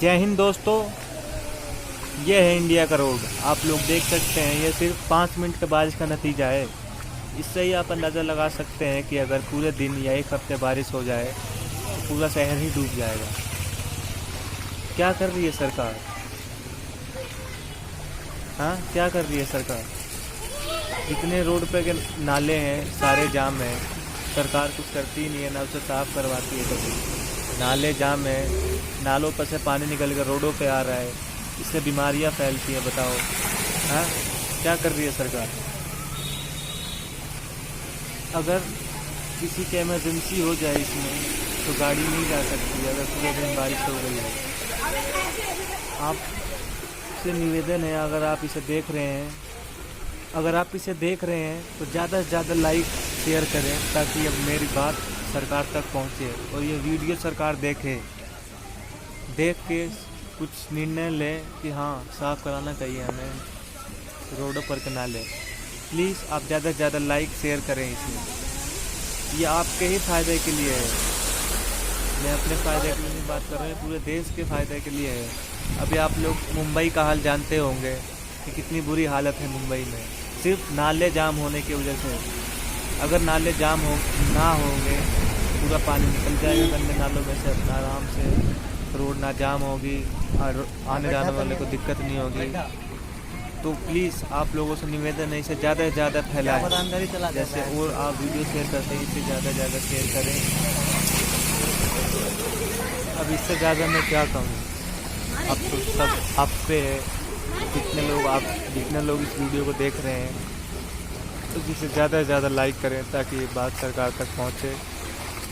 जय हिंद दोस्तों। ये है इंडिया का रोड। आप लोग देख सकते हैं, ये सिर्फ 5 मिनट के बारिश का नतीजा है। इससे ही आप अंदाज़ा लगा सकते हैं कि अगर पूरे दिन या एक हफ्ते बारिश हो जाए तो पूरा शहर ही डूब जाएगा। क्या कर रही है सरकार? हाँ, क्या कर रही है सरकार? जितने रोड पे के नाले हैं सारे जाम हैं। सरकार कुछ करती ही नहीं है, ना उसे साफ करवाती है कभी। नाले जाम है, नालों पर से पानी निकल कर रोडों पे आ रहा है, इससे बीमारियां फैलती हैं। बताओ, हाँ, क्या कर रही है सरकार? अगर किसी की इमरजेंसी हो जाए इसमें तो गाड़ी नहीं जा सकती अगर पूरे दिन बारिश हो गई है। आपसे निवेदन है, अगर आप इसे देख रहे हैं तो ज़्यादा से ज़्यादा लाइक शेयर करें ताकि अब मेरी बात सरकार तक पहुंचे और ये वीडियो सरकार देख के कुछ निर्णय ले कि हाँ, साफ़ कराना चाहिए हमें रोडों पर के नाले। प्लीज़ आप ज़्यादा से ज़्यादा लाइक शेयर करें इसमें। ये आपके ही फ़ायदे के लिए है, मैं अपने फ़ायदे के लिए नहीं बात कर रहा हूँ, पूरे देश के फ़ायदे के लिए है। अभी आप लोग मुंबई का हाल जानते होंगे कि कितनी बुरी हालत है मुंबई में, सिर्फ नाले जाम होने की वजह से। अगर नाले जाम ना होंगे पूरा पानी निकल जाएगा गंदे नालों में से अपना आराम से, रोड ना जाम होगी और आने जाने वाले को दिक्कत नहीं होगी। तो प्लीज़ आप लोगों से निवेदन है, इसे ज़्यादा से ज़्यादा फैलाएं। जैसे और आप वीडियो शेयर करते हैं, इसे ज़्यादा से ज़्यादा शेयर करें। अब इससे ज़्यादा मैं क्या कहूँ, अब तो सब आप पे है। जितने लोग इस वीडियो को देख रहे हैं तो जिसे ज़्यादा से ज़्यादा लाइक करें ताकि ये बात सरकार तक पहुँचे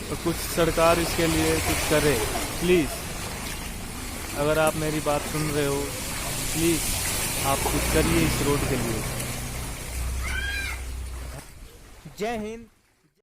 और कुछ सरकार इसके लिए कुछ करे। प्लीज़, अगर आप मेरी बात सुन रहे हो, प्लीज़ आप कुछ करिए इस रोड के लिए। जय हिंद।